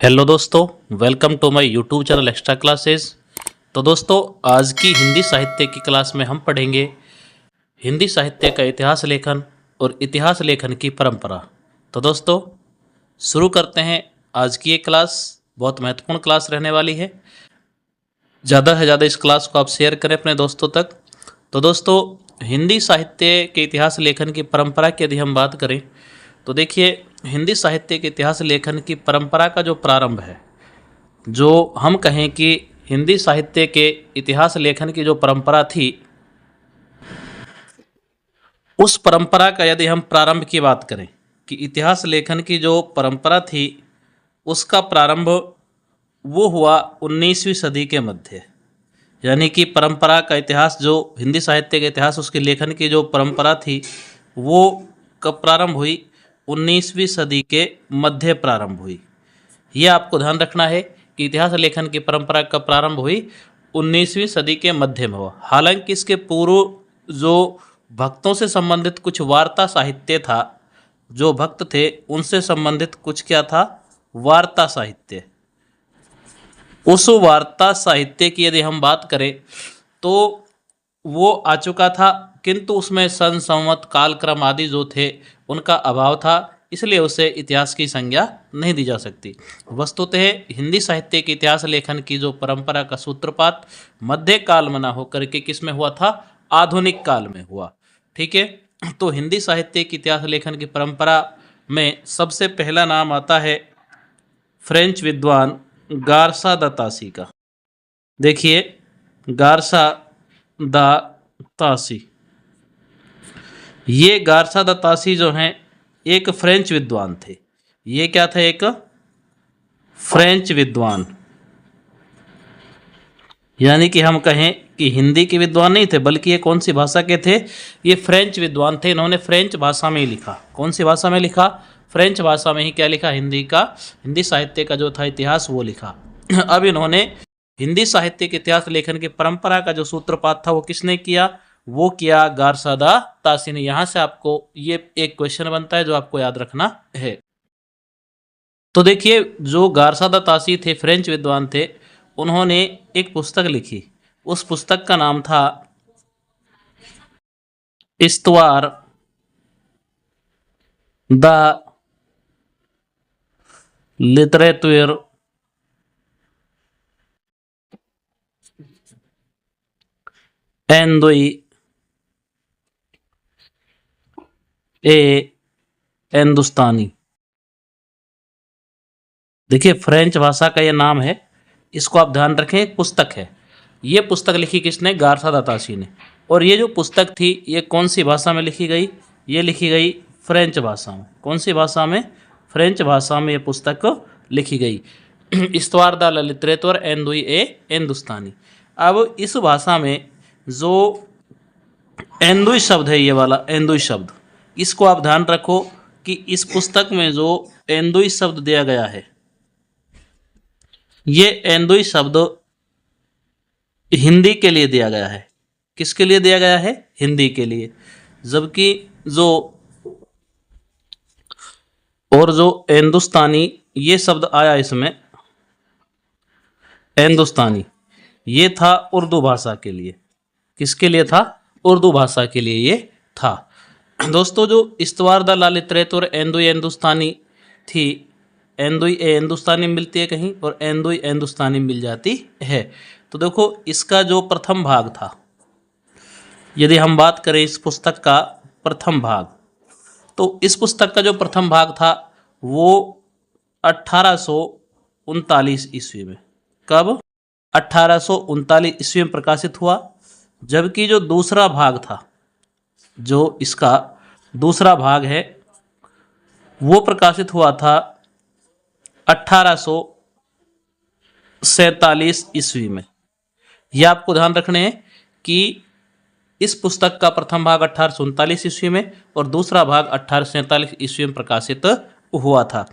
Hello दोस्तों, welcome to my YouTube channel extra classes. तो दोस्तों, आज की हिंदी साहित्य की क्लास में हम पढ़ेंगे हिंदी साहित्य का इतिहास लेखन और इतिहास लेखन की परंपरा। तो दोस्तों, शुरू करते हैं। आज की ये क्लास बहुत महत्वपूर्ण क्लास रहने वाली है। ज़्यादा से ज़्यादा इस क्लास को आप शेयर करें अपने दोस्तों तक। तो दोस्तों, हिंदी साहित्य के इतिहास लेखन की परंपरा की यदि हम बात करें तो देखिए, हिंदी साहित्य के इतिहास लेखन की परंपरा का जो प्रारंभ है, जो हम कहें कि हिंदी साहित्य के इतिहास लेखन की जो परंपरा थी, उस परंपरा का यदि हम प्रारंभ की बात करें कि इतिहास लेखन की जो परंपरा थी उसका प्रारंभ वो हुआ 19वीं सदी के मध्य। यानी कि परंपरा का इतिहास, जो हिंदी साहित्य का इतिहास, उसके लेखन की जो परंपरा थी वो कब प्रारंभ हुई? 19वीं सदी के मध्य प्रारंभ हुई। ये आपको ध्यान रखना है कि इतिहास लेखन की परंपरा कब प्रारंभ हुई? 19वीं सदी के मध्य में हुआ। हालांकि इसके पूर्व जो भक्तों से संबंधित कुछ वार्ता साहित्य था, जो भक्त थे उनसे संबंधित कुछ क्या था? वार्ता साहित्य। उस वार्ता साहित्य की यदि हम बात करें तो वो आ चुका था, किंतु उसमें सन, संवत, कालक्रम आदि जो थे उनका अभाव था, इसलिए उसे इतिहास की संज्ञा नहीं दी जा सकती। वस्तुतः हिंदी साहित्य के इतिहास लेखन की जो परंपरा का सूत्रपात मध्य काल में ना होकर के किस में हुआ था? आधुनिक काल में हुआ। ठीक है। तो हिंदी साहित्य के इतिहास लेखन की परंपरा में सबसे पहला नाम आता है फ्रेंच विद्वान गारसा द तासी का। देखिए, गारसा द तासी, ये गारसा द तासी जो हैं एक फ्रेंच विद्वान थे। ये क्या थे? एक फ्रेंच विद्वान। यानी कि हम कहें कि हिंदी के विद्वान नहीं थे, बल्कि ये कौन सी भाषा के थे? ये फ्रेंच विद्वान थे। इन्होंने फ्रेंच भाषा में ही लिखा। कौन सी भाषा में लिखा? फ्रेंच भाषा में ही क्या लिखा? हिंदी साहित्य का जो था इतिहास वो लिखा। अब इन्होंने हिंदी साहित्य के इतिहास लेखन की परंपरा का जो सूत्रपात था वो किसने किया? वो किया गारसा द तासी ने। यहां से आपको ये एक क्वेश्चन बनता है जो आपको याद रखना है। तो देखिए, जो गारसा द तासी थे, फ्रेंच विद्वान थे, उन्होंने एक पुस्तक लिखी। उस पुस्तक का नाम था इस्तवार द लिटरेचर एंदुई ए हिंदुस्तानी। देखिए, फ्रेंच भाषा का ये नाम है, इसको आप ध्यान रखें। एक पुस्तक है। ये पुस्तक लिखी किसने? गारसा द तासी ने। और ये जो पुस्तक थी ये कौन सी भाषा में लिखी गई? ये लिखी गई फ्रेंच भाषा में। कौन सी भाषा में? फ्रेंच भाषा में ये पुस्तक लिखी गई। इस्तवार द लिटरेचर एंदुई ए हिंदुस्तानी। अब इस भाषा में जो एंदुई शब्द है, ये वाला एंदुई शब्द, इसको आप ध्यान रखो कि इस पुस्तक में जो एंदुई शब्द दिया गया है, ये एंदुई शब्द हिंदी के लिए दिया गया है। किसके लिए दिया गया है? हिंदी के लिए। जबकि जो हिंदुस्तानी ये शब्द आया इसमें, हिंदुस्तानी, ये था उर्दू भाषा के लिए। किसके लिए था? उर्दू भाषा के लिए ये था। दोस्तों, जो इस्तवार द लिटरेचर एंदुई हिंदुस्तानी थी, एंदुई ए हिंदुस्तानी मिलती है कहीं और एंदुई हिंदुस्तानी मिल जाती है। तो देखो, इसका जो प्रथम भाग था, यदि हम बात करें इस पुस्तक का प्रथम भाग, तो इस पुस्तक का जो प्रथम भाग था वो 1839 ईस्वी में। कब? 1839 ईस्वी में प्रकाशित हुआ। जबकि जो दूसरा भाग था, जो इसका दूसरा भाग है, वो प्रकाशित हुआ था 1847 ईस्वी में। यह आपको ध्यान रखने हैं कि इस पुस्तक का प्रथम भाग 1839 ईस्वी में और दूसरा भाग 1847 ईस्वी में प्रकाशित हुआ था।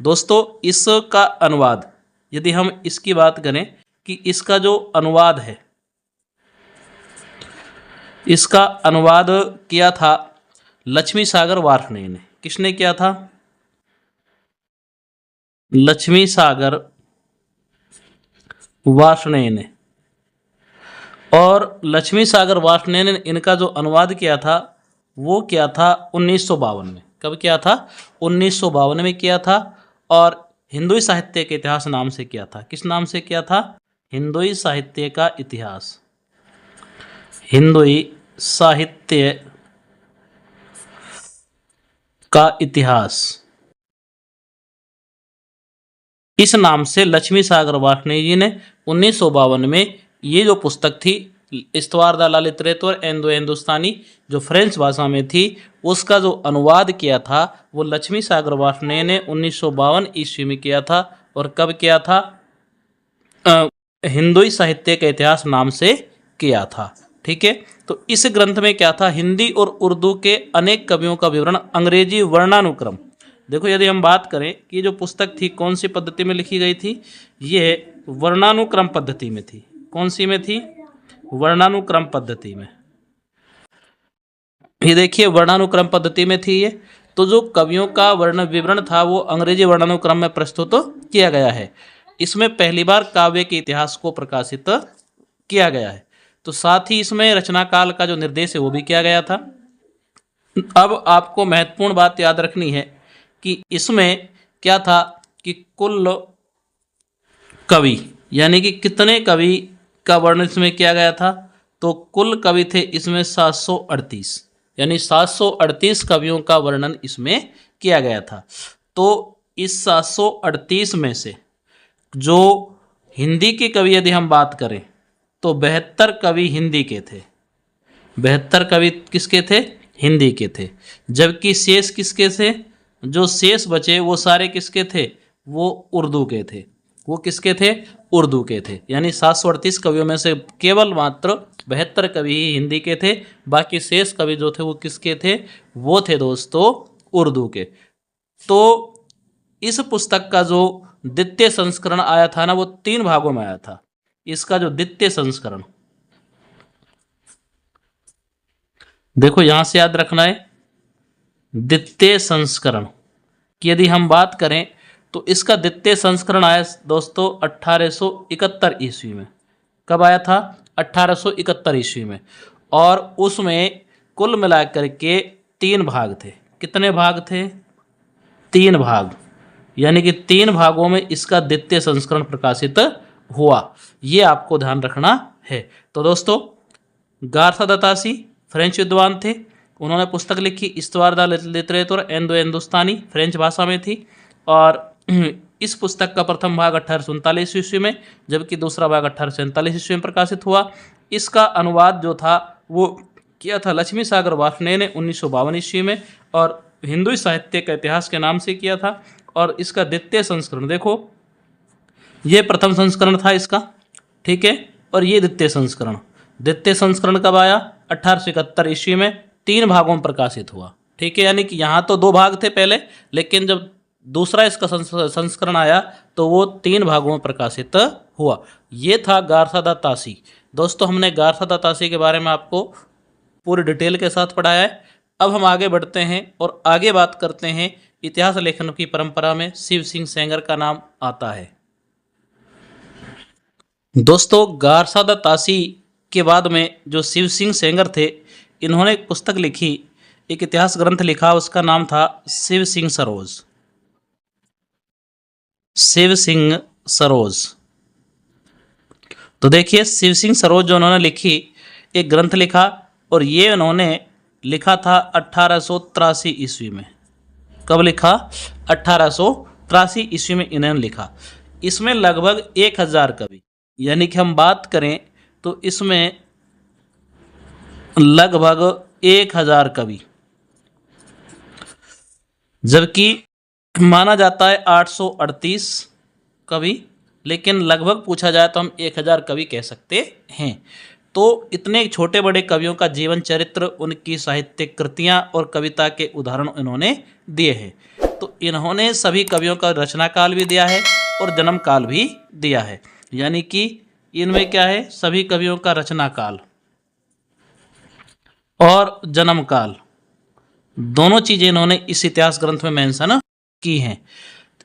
दोस्तों, इसका अनुवाद, यदि हम इसकी बात करें कि इसका जो अनुवाद है, इसका अनुवाद किया था लक्ष्मी सागर वार्ष्णेय ने। किसने किया था? लक्ष्मी सागर वार्ष्णेय ने। और लक्ष्मी सागर वार्ष्णेय ने इनका जो अनुवाद किया था वो किया था 1952 में। कब किया था? 1952 में किया था। और हिंदुई साहित्य के इतिहास नाम से किया था। किस नाम से किया था? हिंदुई साहित्य का इतिहास। हिंदुई साहित्य का इतिहास, इस नाम से लक्ष्मी सागर वार्ष्णेय जी ने 1952 में ये जो पुस्तक थी इस्तवार द ला लिटरेचर इंडो हिंदुस्तानी, जो फ्रेंच भाषा में थी, उसका जो अनुवाद किया था वो लक्ष्मी सागर वार्ष्णेय ने 1952 ईस्वी में किया था। और कब किया था? हिंदुई साहित्य का इतिहास नाम से किया था। ठीक है। तो इस ग्रंथ में क्या था? हिंदी और उर्दू के अनेक कवियों का विवरण, अंग्रेजी वर्णानुक्रम। देखो, यदि हम बात करें कि जो पुस्तक थी कौन सी पद्धति में लिखी गई थी, ये वर्णानुक्रम पद्धति में थी। कौन सी में थी? वर्णानुक्रम पद्धति में। ये देखिए, वर्णानुक्रम पद्धति में थी ये। तो जो कवियों का वर्ण विवरण था वो अंग्रेजी वर्णानुक्रम में प्रस्तुत किया गया है। इसमें पहली बार काव्य के इतिहास को प्रकाशित किया गया है। तो साथ ही इसमें रचना काल का जो निर्देश है वो भी किया गया था। अब आपको महत्वपूर्ण बात याद रखनी है कि इसमें क्या था कि कुल कवि, यानी कि कितने कवि का वर्णन इसमें किया गया था? तो कुल कवि थे इसमें 738, यानी 738 कवियों का वर्णन इसमें किया गया था। तो इस 738 में से जो हिंदी के कवि यदि हम बात करें तो 72 कवि हिंदी के थे। 72 कवि किसके थे? हिंदी के थे। जबकि शेष किसके थे? जो शेष बचे वो सारे किसके थे? वो उर्दू के थे। वो किसके थे? उर्दू के थे। यानी 738 कवियों में से केवल मात्र 72 कवि ही हिंदी के थे। बाकी शेष कवि जो थे वो किसके थे? वो थे दोस्तों उर्दू के। तो इस पुस्तक का जो द्वितीय संस्करण आया था ना, वो 3 भागों में आया था। इसका जो द्वितीय संस्करण, देखो यहां से याद रखना है, द्वितीय संस्करण की यदि हम बात करें तो इसका द्वितीय संस्करण आया दोस्तों 1871 ईस्वी में। कब आया था? 1871 ईस्वी में। और उसमें कुल मिलाकर के 3 भाग थे। कितने भाग थे? 3 भाग। यानी कि 3 भागों में इसका द्वितीय संस्करण प्रकाशित हुआ। ये आपको ध्यान रखना है। तो दोस्तों, गार्था दतासी फ्रेंच विद्वान थे। उन्होंने पुस्तक लिखी इस्तवार द लिटरेचर इंडो हिंदुस्तानी, फ्रेंच भाषा में थी। और इस पुस्तक का प्रथम भाग 1839 ईस्वी में, जबकि दूसरा भाग 1847 ईस्वी में प्रकाशित हुआ। इसका अनुवाद जो था वो किया था लक्ष्मी सागर वार्ष्णेय ने 1952 ईस्वी में, और हिंदू साहित्य का इतिहास के नाम से किया था। और इसका द्वितीय संस्करण देखो, ये प्रथम संस्करण था इसका, ठीक है, और ये द्वितीय संस्करण। द्वितीय संस्करण कब आया? 1871 ईस्वी में, 3 भागों में प्रकाशित हुआ। ठीक है, यानी कि यहाँ तो 2 भाग थे पहले, लेकिन जब दूसरा इसका संस्करण आया तो वो 3 भागों में प्रकाशित हुआ। ये था गार्था द तासी। दोस्तों, हमने गार्था द तासी के बारे में आपको पूरी डिटेल के साथ पढ़ाया है। अब हम आगे बढ़ते हैं और आगे बात करते हैं इतिहास लेखन की परंपरा में शिव सिंह सेंगर का नाम आता है। दोस्तों, गार्था द तासी के बाद में जो शिव सिंह सेंगर थे, इन्होंने एक पुस्तक लिखी, एक इतिहास ग्रंथ लिखा, उसका नाम था शिव सिंह सरोज। शिव सिंह सरोज। तो देखिए, शिव सिंह सरोज जो उन्होंने लिखी, एक ग्रंथ लिखा, और ये उन्होंने लिखा था 1883 ईस्वी में। कब लिखा? 1883 ईस्वी में इन्होंने लिखा। इसमें लगभग 1000 कवि, यानी कि हम बात करें तो इसमें लगभग 1000 कवि, जबकि माना जाता है 838 कवि, लेकिन लगभग पूछा जाए तो हम 1000 कवि कह सकते हैं। तो इतने छोटे बड़े कवियों का जीवन चरित्र, उनकी साहित्यिक कृतियाँ और कविता के उदाहरण इन्होंने दिए हैं। तो इन्होंने सभी कवियों का रचना काल भी दिया है और जन्म काल भी दिया है। यानी कि इनमें क्या है? सभी कवियों का रचना काल और जन्म काल, दोनों चीज़ें इन्होंने इस इतिहास ग्रंथ में मेंशन की हैं।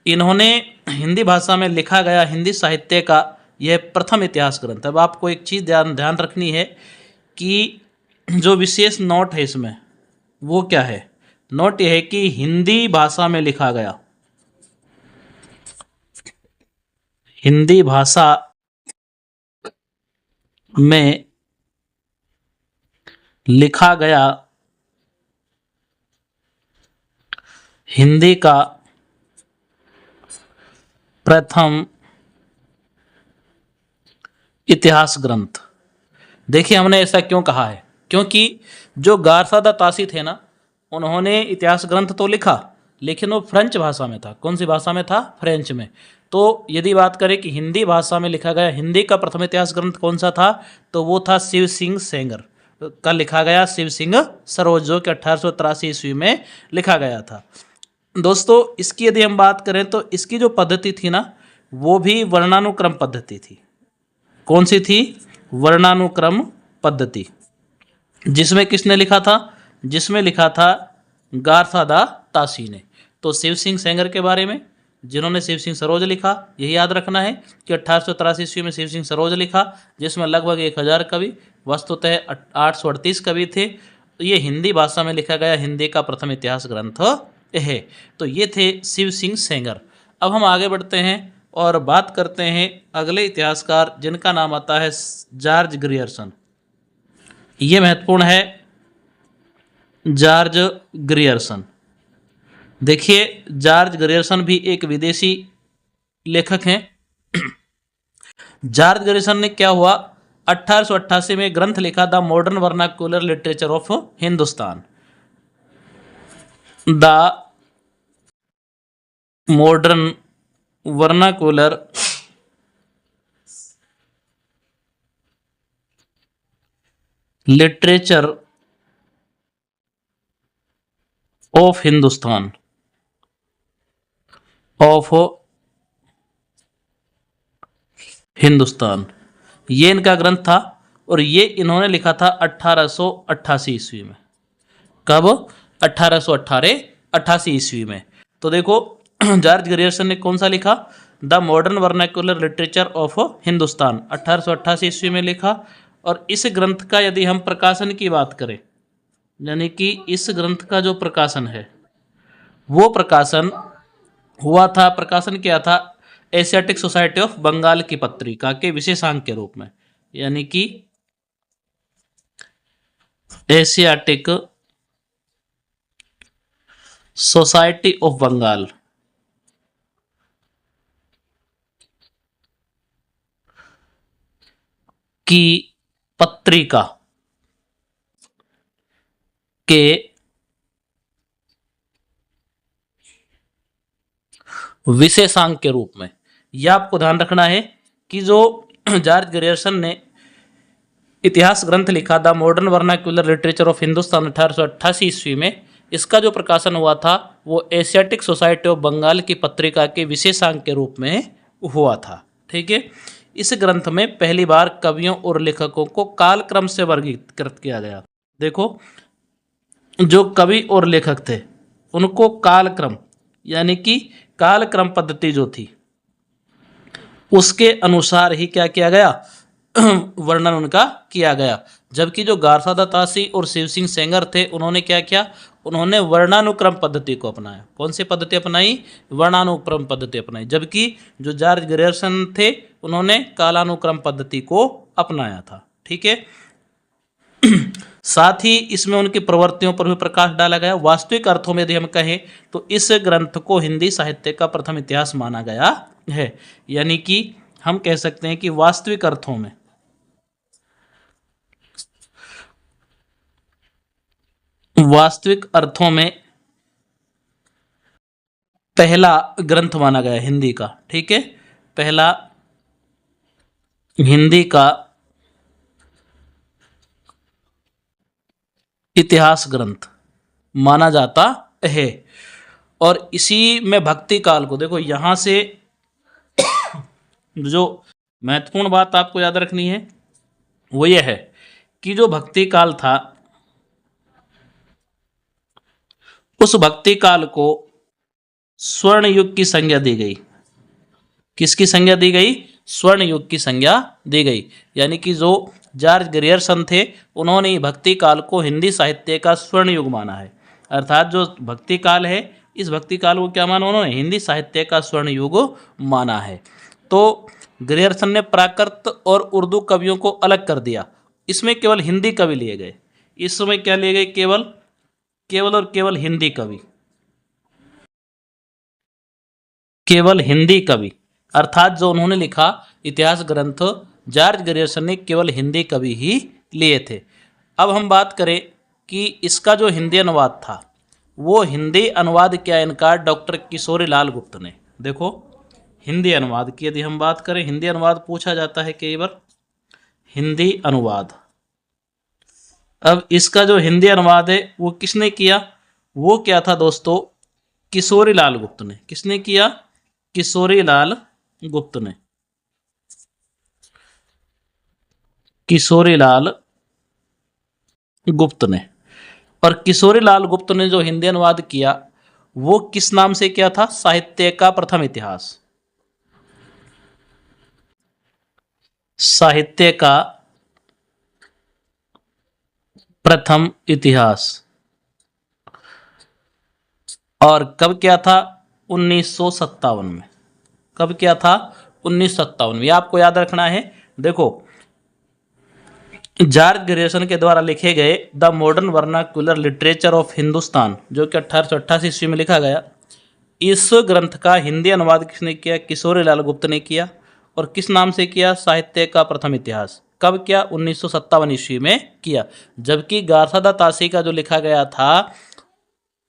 इन्होंने हिंदी भाषा में लिखा गया हिंदी साहित्य का यह प्रथम इतिहास ग्रंथ। अब आपको एक चीज़ ध्यान रखनी है कि जो विशेष नोट है इसमें वो क्या है। नोट यह है कि हिंदी भाषा में लिखा गया, हिंदी भाषा में लिखा गया हिंदी का प्रथम इतिहास ग्रंथ। देखिए हमने ऐसा क्यों कहा है, क्योंकि जो गारसादा तासी थे ना, उन्होंने इतिहास ग्रंथ तो लिखा लेकिन वो फ्रेंच भाषा में था। कौन सी भाषा में था? फ्रेंच में। तो यदि बात करें कि हिंदी भाषा में लिखा गया हिंदी का प्रथम इतिहास ग्रंथ कौन सा था, तो वो था शिव सिंह सेंगर का लिखा गया शिव सिंह सरोज, जो कि 1883 ईस्वी में लिखा गया था। दोस्तों इसकी यदि हम बात करें तो इसकी जो पद्धति थी ना, वो भी वर्णानुक्रम पद्धति थी। कौन सी थी? वर्णानुक्रम पद्धति। जिसमें किसने लिखा था? जिसमें लिखा था गारसादा तासी ने। तो शिव सिंह सेंगर के बारे में, जिन्होंने शिव सिंह सरोज लिखा, यही याद रखना है कि 1883 ईस्वी में शिव सिंह सरोज लिखा, जिसमें लगभग 1000 कवि, वस्तुतः 838 कवि थे। तो ये हिंदी भाषा में लिखा गया हिंदी का प्रथम इतिहास ग्रंथ है। तो ये थे शिव सिंह सेंगर। अब हम आगे बढ़ते हैं और बात करते हैं अगले इतिहासकार जिनका नाम आता है जॉर्ज ग्रियर्सन। ये महत्वपूर्ण है, जॉर्ज ग्रियर्सन। देखिए जॉर्ज ग्रियर्सन भी एक विदेशी लेखक हैं। जॉर्ज ग्रियर्सन ने क्या हुआ, 1888 में ग्रंथ लिखा the modern vernacular literature of Hindustan. The modern vernacular literature of Hindustan, of Hindustan, ये इनका ग्रंथ था। और ये इन्होंने लिखा था 1888 ईस्वी में। कब? 1888 ईस्वी में। तो देखो जॉर्ज ग्रियर्सन ने कौन सा लिखा? The modern vernacular literature of Hindustan, 1888 ईस्वी में लिखा। और इस ग्रंथ का यदि हम प्रकाशन की बात करें, यानी कि इस ग्रंथ का जो प्रकाशन है वो प्रकाशन हुआ था, प्रकाशन किया था एशियाटिक सोसाइटी ऑफ बंगाल की पत्रिका के विशेषांक के रूप में, यानी कि एशियाटिक सोसाइटी ऑफ बंगाल की पत्रिका के विशेषांक के रूप में। यह आपको ध्यान रखना है कि जो जॉर्ज ग्रियर्सन ने इतिहास ग्रंथ लिखा the modern vernacular literature of Hindustan 1888 ईस्वी में, इसका जो प्रकाशन हुआ था वो एशियाटिक सोसाइटी ऑफ बंगाल की पत्रिका के विशेषांक के रूप में हुआ था। ठीक है। इस ग्रंथ में पहली बार कवियों और लेखकों को कालक्रम से वर्गीकृत किया गया। देखो जो कवि और लेखक थे उनको कालक्रम, यानी कि कालक्रम पद्धति जो थी उसके अनुसार ही क्या किया गया, वर्णन उनका किया गया। जबकि जो गारसादा तासी और शिव सिंह सेंगर थे उन्होंने क्या किया, उन्होंने वर्णानुक्रम पद्धति को अपनाया। कौन सी पद्धति अपनाई? वर्णानुक्रम पद्धति अपनाई। जबकि जो जॉर्ज ग्रियर्सन थे उन्होंने कालानुक्रम पद्धति को अपनाया था। ठीक है। साथ ही इसमें उनकी प्रवृत्तियों पर भी प्रकाश डाला गया। वास्तविक अर्थों में यदि हम कहें तो इस ग्रंथ को हिंदी साहित्य का प्रथम इतिहास माना गया है। यानी कि हम कह सकते हैं कि वास्तविक अर्थों में पहला ग्रंथ माना गया हिंदी का। ठीक है, पहला हिंदी का इतिहास ग्रंथ माना जाता है। और इसी में भक्ति काल को देखो, यहां से जो महत्वपूर्ण बात आपको याद रखनी है वो ये है कि जो भक्ति काल था उस भक्ति काल को स्वर्ण युग की संज्ञा दी गई। किसकी संज्ञा दी गई? स्वर्ण युग की संज्ञा दी गई। यानी कि जो जॉर्ज ग्रियर्सन थे उन्होंने भक्ति काल को हिंदी साहित्य का स्वर्ण युग माना है। अर्थात जो भक्ति काल है, इस भक्ति काल को क्या माना उन्होंने? हिंदी साहित्य का स्वर्ण युग माना है। तो ग्रियर्सन ने प्राकृत और उर्दू कवियों को अलग कर दिया, इसमें केवल हिंदी कवि लिए गए। इस समय क्या लिए गए? केवल और केवल हिंदी कवि, केवल हिंदी कवि। अर्थात जो उन्होंने लिखा इतिहास ग्रंथ जॉर्ज ग्रियर्सन ने केवल हिंदी कवि ही लिए थे। अब हम बात करें कि इसका जो हिंदी अनुवाद था, वो हिंदी अनुवाद किया इनका डॉक्टर किशोरी लाल गुप्त ने। देखो हिंदी अनुवाद की यदि हम बात करें, हिंदी अनुवाद पूछा जाता है कई बार, हिंदी अनुवाद। अब इसका जो हिंदी अनुवाद है वो किसने किया? वो क्या था दोस्तों? किशोरी लाल गुप्त ने। किसने किया? किशोरी लाल गुप्त ने। किशोरी लाल गुप्त ने। और किशोरी लाल गुप्त ने जो हिंदी अनुवाद किया वो किस नाम से किया था? साहित्य का प्रथम इतिहास। साहित्य का प्रथम इतिहास। और कब किया था? 1957 में। कब किया था? 1957 में। आपको याद रखना है। देखो जॉर्ज ग्रियर्सन के द्वारा लिखे गए the modern vernacular literature of Hindustan, जो कि 1888 ईस्वी में लिखा गया, इस ग्रंथ का हिंदी अनुवाद किसने किया? किशोरी लाल गुप्त ने किया। और किस नाम से किया? साहित्य का प्रथम इतिहास। कब किया? 1957 ईस्वी में किया। जबकि गारसादा तासी का जो लिखा गया था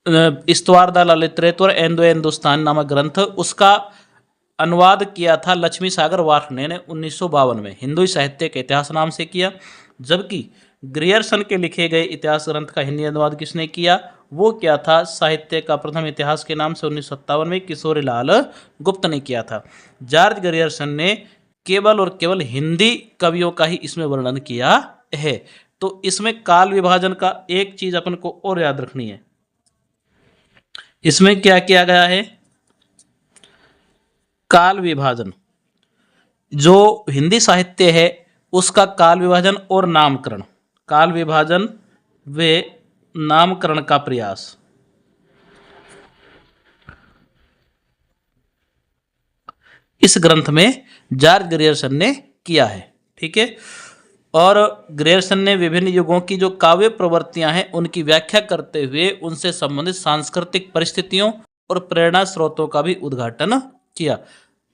इस्तवार द लिटरेचर एंड हिंदुस्तान नामक ग्रंथ, उसका अनुवाद किया था लक्ष्मी सागर वार्ष्णेय ने 1952 में, हिंदू साहित्य के इतिहास नाम से किया। जबकि ग्रियर्सन के लिखे गए इतिहास ग्रंथ का हिंदी अनुवाद किसने किया? वो क्या था? साहित्य का प्रथम इतिहास के नाम से 1957 में किशोरी लाल गुप्त ने किया था। जॉर्ज ग्रियर्सन ने केवल और केवल हिंदी कवियों का ही इसमें वर्णन किया है। तो इसमें काल विभाजन का एक चीज अपन को और याद रखनी है। इसमें क्या किया गया है? काल विभाजन। जो हिंदी साहित्य है उसका काल विभाजन और नामकरण, काल विभाजन व नामकरण का प्रयास। इस ग्रंथ में जॉर्ज ग्रियर्सन ने किया है। ठीक है। और ग्रियर्सन ने विभिन्न युगों की जो काव्य प्रवृत्तियां हैं उनकी व्याख्या करते हुए उनसे संबंधित सांस्कृतिक परिस्थितियों और प्रेरणा स्रोतों का भी उद्घाटन किया।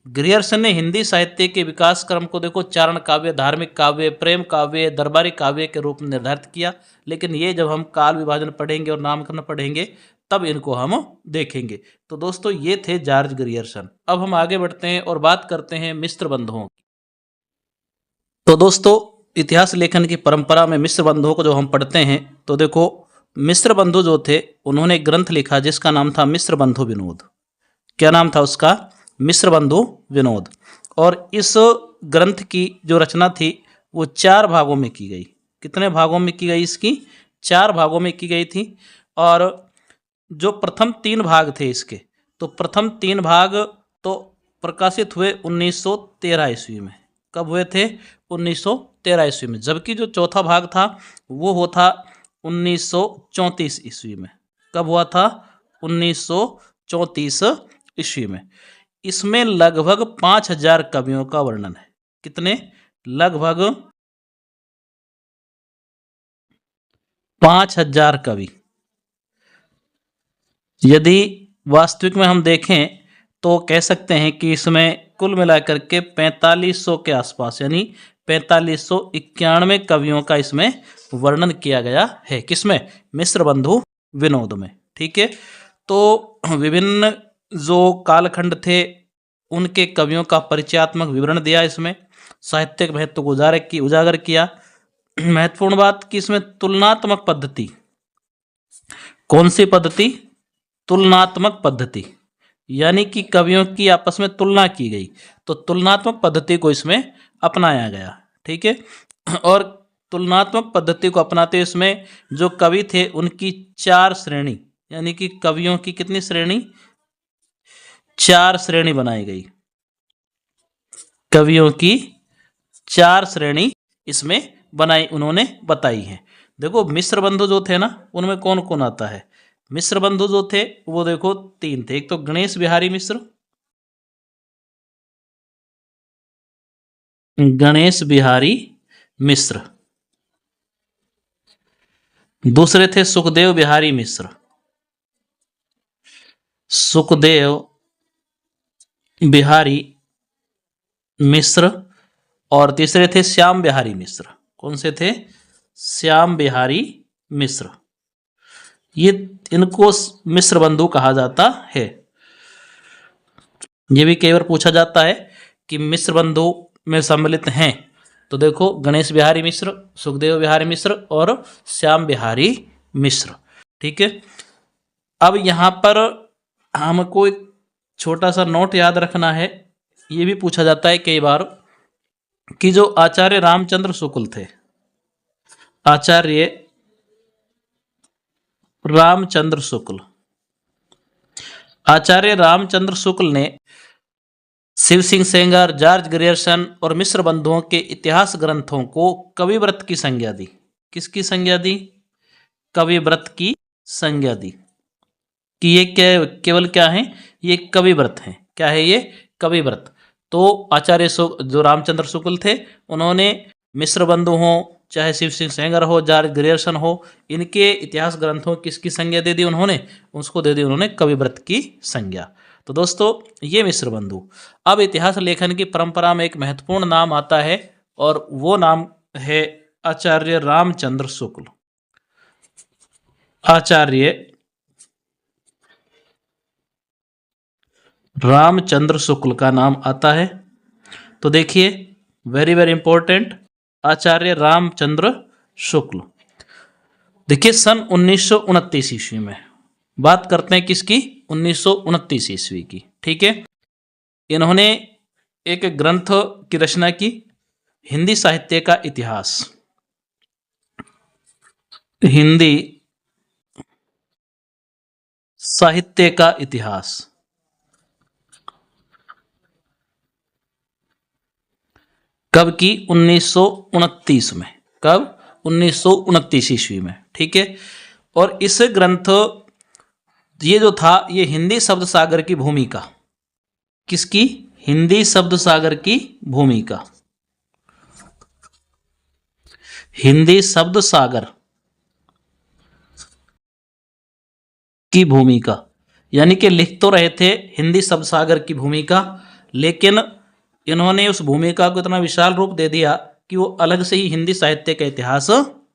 ग्रियर्सन ने हिंदी साहित्य के विकास क्रम को देखो चारण काव्य, धार्मिक काव्य, प्रेम काव्य, दरबारी काव्य के रूप में निर्धारित किया। लेकिन ये जब हम काल विभाजन पढ़ेंगे और नामकरण पढ़ेंगे तब इनको हम देखेंगे। तो दोस्तों ये थे जॉर्ज ग्रियर्सन। अब हम आगे बढ़ते हैं और बात करते हैं मिस्र बंधुओं की। तो दोस्तों इतिहास लेखन की परंपरा में मिस्र बंधुओं को जो हम पढ़ते हैं, तो देखो मिस्र बंधु जो थे उन्होंने एक ग्रंथ लिखा जिसका नाम था मिस्र बंधु विनोद। क्या नाम था उसका? मिस्र बंधु विनोद। और इस ग्रंथ की जो रचना थी वो 4 भागों में की गई। कितने भागों में की गई? इसकी 4 भागों में की गई थी। और जो प्रथम 3 भाग थे इसके, तो प्रथम 3 भाग तो प्रकाशित हुए 1913 ईस्वी में। कब हुए थे? 1913 ईस्वी में। जबकि जो चौथा भाग था वो हुआ था 1934 ईस्वी में। कब हुआ था? 1934 ईस्वी में। इसमें लगभग 5000 कवियों का वर्णन है। कितने? लगभग 5000 कवि। यदि वास्तविक में हम देखें तो कह सकते हैं कि इसमें कुल मिलाकर के 4500 के आसपास, यानी 4591 कवियों का इसमें वर्णन किया गया है। किसमें? मिस्र बंधु विनोद में। ठीक है। तो विभिन्न जो कालखंड थे उनके कवियों का परिचयात्मक विवरण दिया, इसमें साहित्यिक महत्व को उजागर किया। महत्वपूर्ण बात कि इसमें तुलनात्मक पद्धति। कौन सी पद्धति? तुलनात्मक पद्धति, यानी कि कवियों की आपस में तुलना की गई, तो तुलनात्मक पद्धति को इसमें अपनाया गया। ठीक है। और तुलनात्मक पद्धति को अपनाते हुए इसमें जो कवि थे उनकी 4 श्रेणी, यानी कि कवियों की कितनी श्रेणी? 4 श्रेणी बनाई गई, कवियों की 4 श्रेणी इसमें बनाई, उन्होंने बताई है। देखो मिश्र बंधु जो थे ना, उनमें कौन कौन आता है? मिश्र बंधु जो थे वो देखो 3 थे। एक तो गणेश बिहारी मिश्र, गणेश बिहारी मिश्र। दूसरे थे सुखदेव बिहारी मिश्र, सुखदेव बिहारी मिश्र। और तीसरे थे श्याम बिहारी मिश्र। कौन से थे? श्याम बिहारी मिश्र। ये इनको मिश्र बंधु कहा जाता है। ये भी कई बार पूछा जाता है कि मिश्र बंधु में सम्मिलित हैं, तो देखो गणेश बिहारी मिश्र, सुखदेव बिहारी मिश्र और श्याम बिहारी मिश्र। ठीक है। अब यहाँ पर हमको एक छोटा सा नोट याद रखना है। ये भी पूछा जाता है कई बार कि जो आचार्य रामचंद्र शुक्ल थे, आचार्य रामचंद्र शुक्ल, आचार्य रामचंद्र शुक्ल ने शिव सिंह सेंगर, जॉर्ज ग्रियर्सन और मिश्र बंधुओं के इतिहास ग्रंथों को कविव्रत की संज्ञा दी। किसकी संज्ञा दी? कविव्रत की संज्ञा दी कि ये केवल क्या है? ये कविव्रत हैं। क्या है ये? कविव्रत। तो आचार्य जो रामचंद्र शुक्ल थे, उन्होंने मिश्र बंधु हो, चाहे शिव सिंह सेंगर हो, जॉर्ज ग्रियर्सन हो, इनके इतिहास ग्रंथों किसकी संज्ञा दे दी उन्होंने? उसको दे दी उन्होंने कविव्रत की संज्ञा। तो दोस्तों ये मिश्र बंधु। अब इतिहास लेखन की परंपरा में एक महत्वपूर्ण नाम आता है और वो नाम है आचार्य रामचंद्र शुक्ल। आचार्य रामचंद्र शुक्ल का नाम आता है। तो देखिए वेरी वेरी इंपॉर्टेंट, आचार्य रामचंद्र शुक्ल। देखिए सन 1929 ईस्वी में बात करते हैं किसकी? 1929 ईस्वी की। ठीक है। इन्होंने एक ग्रंथ की रचना की, हिंदी साहित्य का इतिहास। हिंदी साहित्य का इतिहास। कब की? 1929 में। कब? 1929 ईस्वी में। ठीक है। और इस ग्रंथ, ये जो था, ये हिंदी शब्द सागर की भूमिका, किसकी? हिंदी शब्द सागर की भूमिका, हिंदी शब्द सागर की भूमिका, यानी कि लिख तो रहे थे हिंदी शब्द सागर की भूमिका, लेकिन इन्होंने उस भूमिका को इतना विशाल रूप दे दिया कि वो अलग से ही हिंदी साहित्य का इतिहास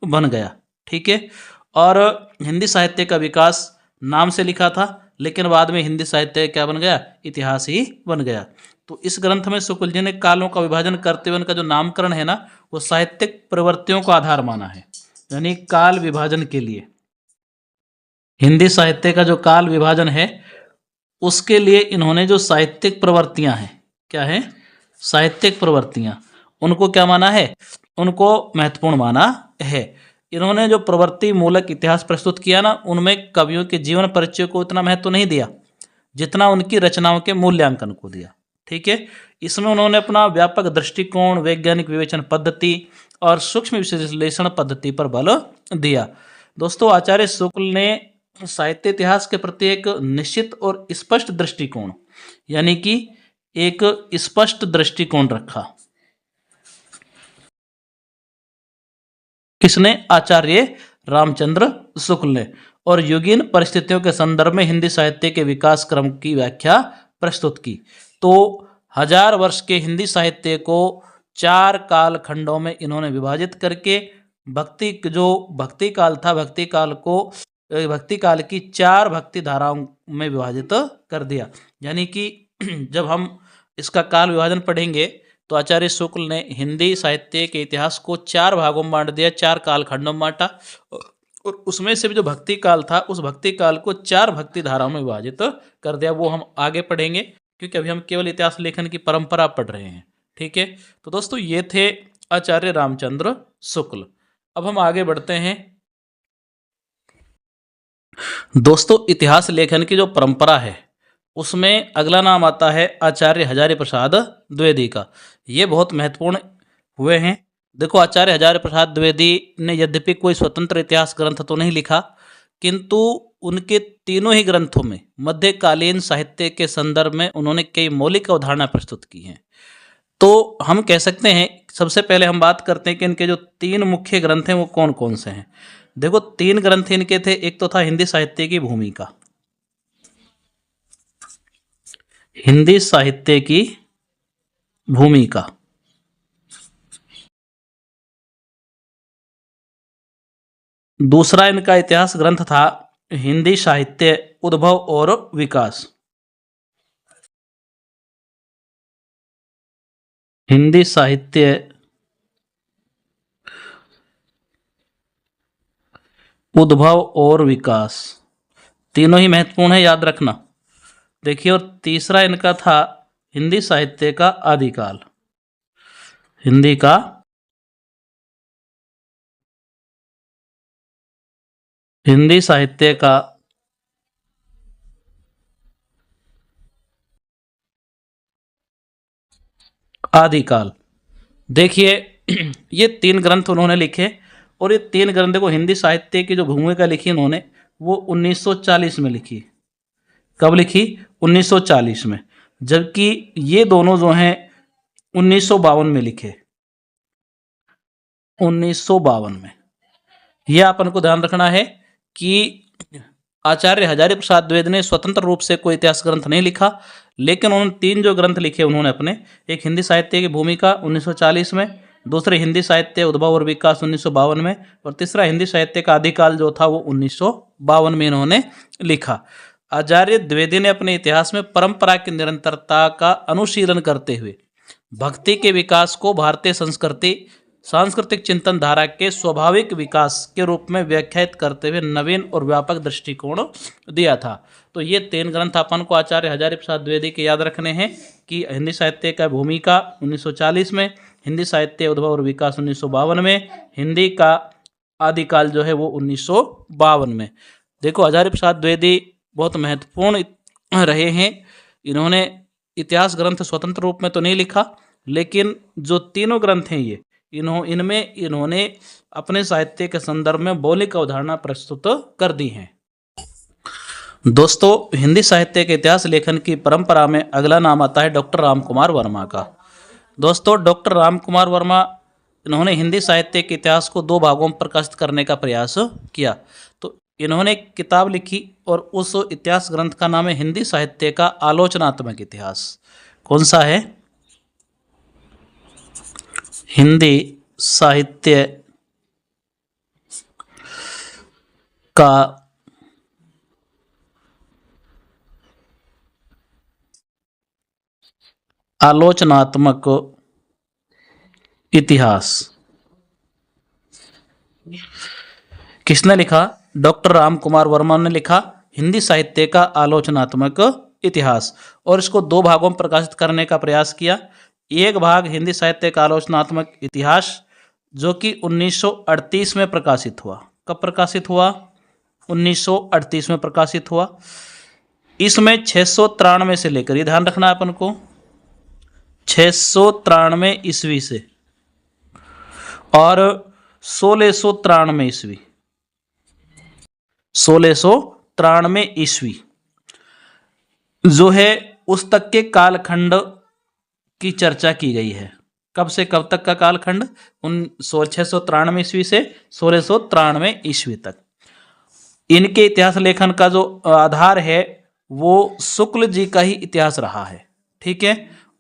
बन गया। ठीक है। और हिंदी साहित्य का विकास नाम से लिखा था, लेकिन बाद में हिंदी साहित्य क्या बन गया? इतिहास ही बन गया। तो इस ग्रंथ में शुक्ल जी ने कालों का विभाजन करते हुए उनका जो नामकरण है ना, वो साहित्यिक प्रवृत्तियों को आधार माना है। यानी काल विभाजन के लिए, हिंदी साहित्य का जो काल विभाजन है उसके लिए इन्होंने जो साहित्यिक प्रवृत्तियां हैं, क्या है? साहित्यिक प्रवृत्तियां, उनको क्या माना है? उनको महत्वपूर्ण माना है। इन्होंने जो प्रवृत्ति मूलक इतिहास प्रस्तुत किया ना, उनमें कवियों के जीवन परिचय को इतना महत्व नहीं दिया जितना उनकी रचनाओं के मूल्यांकन को दिया। ठीक है। इसमें उन्होंने अपना व्यापक दृष्टिकोण, वैज्ञानिक विवेचन पद्धति और सूक्ष्म विश्लेषण पद्धति पर बल दिया। दोस्तों आचार्य शुक्ल ने साहित्य इतिहास के प्रति एक निश्चित और स्पष्ट दृष्टिकोण, यानी कि एक स्पष्ट दृष्टिकोण रखा। किसने? आचार्य रामचंद्र शुक्ल ने। और युगीन परिस्थितियों के संदर्भ में हिंदी साहित्य के विकास क्रम की व्याख्या प्रस्तुत की। तो 1000 वर्ष के हिंदी साहित्य को 4 काल खंडों में इन्होंने विभाजित करके भक्ति काल था, भक्ति काल की 4 भक्ति धाराओं में विभाजित कर दिया। यानी कि जब हम इसका काल विभाजन पढ़ेंगे तो आचार्य शुक्ल ने हिंदी साहित्य के इतिहास को 4 भागों में बांट दिया, 4 कालखंडों में बांटा, और उसमें से भी जो भक्ति काल था उस भक्ति काल को 4 भक्ति धाराओं में विभाजित कर दिया। वो हम आगे पढ़ेंगे, क्योंकि अभी हम केवल इतिहास लेखन की परंपरा पढ़ रहे हैं। ठीक है। तो दोस्तों ये थे आचार्य रामचंद्र शुक्ल। अब हम आगे बढ़ते हैं। दोस्तों इतिहास लेखन की जो परंपरा है उसमें अगला नाम आता है आचार्य हजारी प्रसाद द्विवेदी का। ये बहुत महत्वपूर्ण हुए हैं। देखो, आचार्य हजारी प्रसाद द्विवेदी ने यद्यपि कोई स्वतंत्र इतिहास ग्रंथ तो नहीं लिखा, किंतु उनके तीनों ही ग्रंथों में मध्यकालीन साहित्य के संदर्भ में उन्होंने कई मौलिक अवधारणा प्रस्तुत की हैं। तो हम कह सकते हैं, सबसे पहले हम बात करते हैं कि इनके जो तीन मुख्य ग्रंथ हैं वो कौन कौन से हैं। देखो, तीन ग्रंथ इनके थे। एक तो था हिंदी साहित्य की भूमिका, हिंदी साहित्य की भूमिका। दूसरा इनका इतिहास ग्रंथ था हिंदी साहित्य उद्भव और विकास, हिंदी साहित्य उद्भव और विकास। तीनों ही महत्वपूर्ण है, याद रखना। देखिए, और तीसरा इनका था हिंदी साहित्य का आदिकाल, हिंदी का हिंदी साहित्य का आदिकाल। देखिए, ये तीन ग्रंथ उन्होंने लिखे, और ये तीन ग्रंथ को हिंदी साहित्य की जो भूमिका लिखी उन्होंने वो 1940 में लिखी। कब लिखी? 1940 में। जबकि ये दोनों जो हैं 1952 में लिखे, 1952 में। यह अपन को ध्यान रखना है कि आचार्य हजारी प्रसाद द्विवेदी ने स्वतंत्र रूप से कोई इतिहास ग्रंथ नहीं लिखा, लेकिन उन्होंने तीन जो ग्रंथ लिखे उन्होंने अपने, एक हिंदी साहित्य की भूमिका 1940 में, दूसरे हिंदी साहित्य उद्भव और विकास 1952 में, और तीसरा हिंदी साहित्य का आदिकाल जो था वो 1952 में इन्होंने लिखा। आचार्य द्विवेदी ने अपने इतिहास में परंपरा की निरंतरता का अनुशीलन करते हुए भक्ति के विकास को भारतीय संस्कृति सांस्कृतिक चिंतन धारा के स्वाभाविक विकास के रूप में व्याख्यायित करते हुए नवीन और व्यापक दृष्टिकोण दिया था। तो ये तीन ग्रंथ अपन को आचार्य हजारी प्रसाद द्विवेदी के याद रखने हैं कि हिंदी साहित्य का भूमिका 1940 में, हिंदी साहित्य उद्भव और विकास 1952 में, हिंदी का आदिकाल जो है वो 1952 में। देखो, हजारी प्रसाद द्विवेदी बहुत महत्वपूर्ण रहे हैं। इन्होंने इतिहास ग्रंथ स्वतंत्र रूप में तो नहीं लिखा, लेकिन जो तीनों ग्रंथ हैं ये इनमें इन्होंने अपने साहित्य के संदर्भ में मौलिक अवधारणा प्रस्तुत कर दी हैं। दोस्तों, हिंदी साहित्य के इतिहास लेखन की परंपरा में अगला नाम आता है डॉक्टर राम कुमार वर्मा का। दोस्तों, डॉक्टर राम कुमार वर्मा, इन्होंने हिंदी साहित्य के इतिहास को दो भागों में प्रकाशित करने का प्रयास किया। तो इन्होंने एक किताब लिखी और उस इतिहास ग्रंथ का नाम है हिंदी साहित्य का आलोचनात्मक इतिहास। कौन सा है? हिंदी साहित्य का आलोचनात्मक इतिहास। किसने लिखा? डॉक्टर राम कुमार वर्मा ने लिखा हिंदी साहित्य का आलोचनात्मक इतिहास, और इसको दो भागों में प्रकाशित करने का प्रयास किया। एक भाग हिंदी साहित्य का आलोचनात्मक इतिहास जो कि 1938 में प्रकाशित हुआ। कब प्रकाशित हुआ? 1938 में प्रकाशित हुआ। इसमें 693 से लेकर, ये ध्यान रखना है अपन को, 693 ईस्वी से और 1693 ईस्वी, 1693 ईस्वी जो है उस तक के कालखंड की चर्चा की गई है। कब से कब तक का कालखंड? 693 ईस्वी से 1693 ईस्वी तक। इनके इतिहास लेखन का जो आधार है वो शुक्ल जी का ही इतिहास रहा है। ठीक है,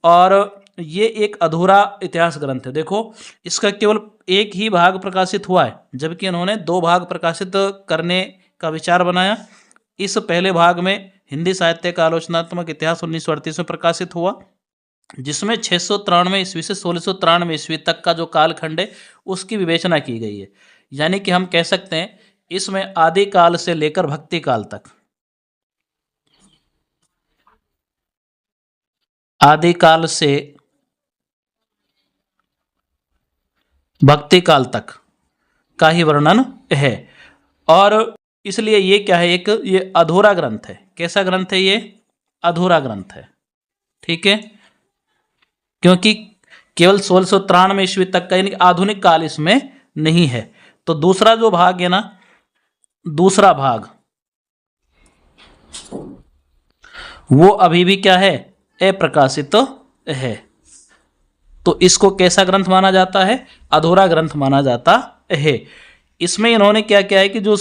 और ये एक अधूरा इतिहास ग्रंथ है। देखो, इसका केवल एक ही भाग प्रकाशित हुआ है, जबकि इन्होंने दो भाग प्रकाशित करने का विचार बनाया। इस पहले भाग में हिंदी साहित्य का आलोचनात्मक इतिहास 1938 में प्रकाशित हुआ, जिसमें 693 ईस्वी से 1693 ईस्वी तक का जो कालखंड है उसकी विवेचना की गई है। यानी कि हम कह सकते हैं इसमें आदिकाल से लेकर भक्ति काल तक, आदिकाल से भक्ति काल तक का ही वर्णन है। और इसलिए ये क्या है? एक ये अधूरा ग्रंथ है। कैसा ग्रंथ है ये? अधूरा ग्रंथ है। ठीक है, क्योंकि केवल 1693 ईस्वी तक का यानी आधुनिक काल इसमें नहीं है। तो दूसरा जो भाग है ना, दूसरा भाग वो अभी भी क्या है, अप्रकाशित है। तो इसको कैसा ग्रंथ माना जाता है, अधूरा ग्रंथ माना जाता है। इसमें इन्होंने क्या किया है कि जो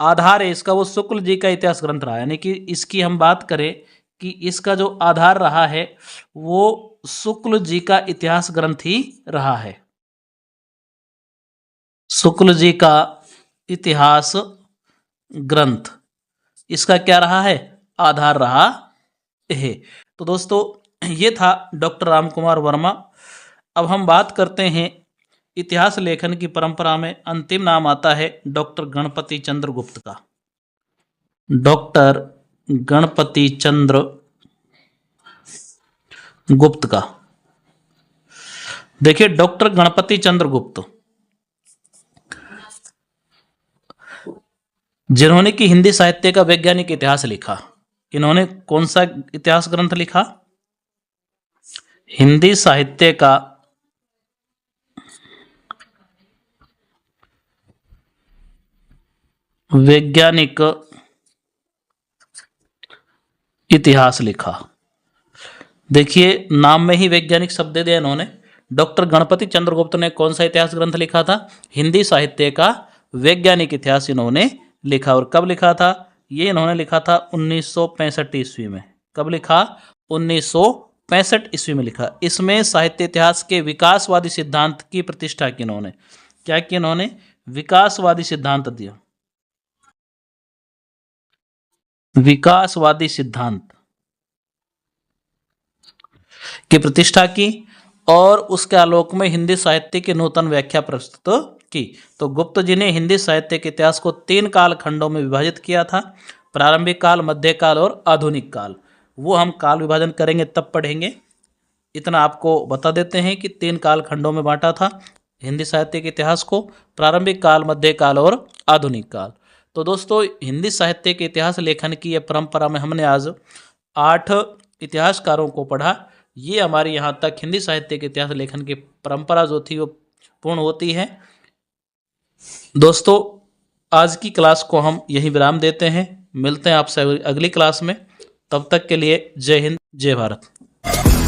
आधार है इसका वो शुक्ल जी का इतिहास ग्रंथ रहा है, यानी कि इसकी हम बात करें कि इसका जो आधार रहा है वो शुक्ल जी का इतिहास ग्रंथ ही रहा है। शुक्ल जी का इतिहास ग्रंथ इसका क्या रहा है, आधार रहा है। तो दोस्तों ये था डॉक्टर रामकुमार वर्मा। अब हम बात करते हैं इतिहास लेखन की परंपरा में अंतिम नाम आता है डॉक्टर गणपति चंद्र गुप्त का। डॉक्टर गणपति चंद्र गुप्त का। देखिए डॉक्टर गणपति चंद्र गुप्त जिन्होंने कि हिंदी साहित्य का वैज्ञानिक इतिहास लिखा। इन्होंने कौन सा इतिहास ग्रंथ लिखा, हिंदी साहित्य का वैज्ञानिक इतिहास लिखा। देखिए नाम में ही वैज्ञानिक शब्द दे दिया इन्होंने। डॉक्टर गणपति चंद्रगुप्त ने कौन सा इतिहास ग्रंथ लिखा था, हिंदी साहित्य का वैज्ञानिक इतिहास इन्होंने लिखा। और कब लिखा था, ये इन्होंने लिखा था 1965 ईस्वी में। कब लिखा, 1965 ईस्वी में लिखा। इसमें साहित्य इतिहास के विकासवादी सिद्धांत की प्रतिष्ठा की इन्होंने। क्या कि इन्होंने विकासवादी सिद्धांत दिया, विकासवादी सिद्धांत की प्रतिष्ठा की और उसके आलोक में हिंदी साहित्य की नूतन व्याख्या प्रस्तुत की। तो गुप्त जी ने हिंदी साहित्य के इतिहास को 3 काल खंडों में विभाजित किया था, प्रारंभिक काल, मध्यकाल और आधुनिक काल। वो हम काल विभाजन करेंगे तब पढ़ेंगे। इतना आपको बता देते हैं कि 3 काल खंडों में बांटा था हिंदी साहित्य के इतिहास को, प्रारंभिक काल, मध्यकाल और आधुनिक काल। तो दोस्तों हिंदी साहित्य के इतिहास लेखन की यह परंपरा में हमने आज 8 इतिहासकारों को पढ़ा। ये हमारी यहाँ तक हिंदी साहित्य के इतिहास लेखन की परंपरा जो थी वो पूर्ण होती है। दोस्तों आज की क्लास को हम यहीं विराम देते हैं। मिलते हैं आपसे अगली क्लास में। तब तक के लिए जय हिंद, जय भारत।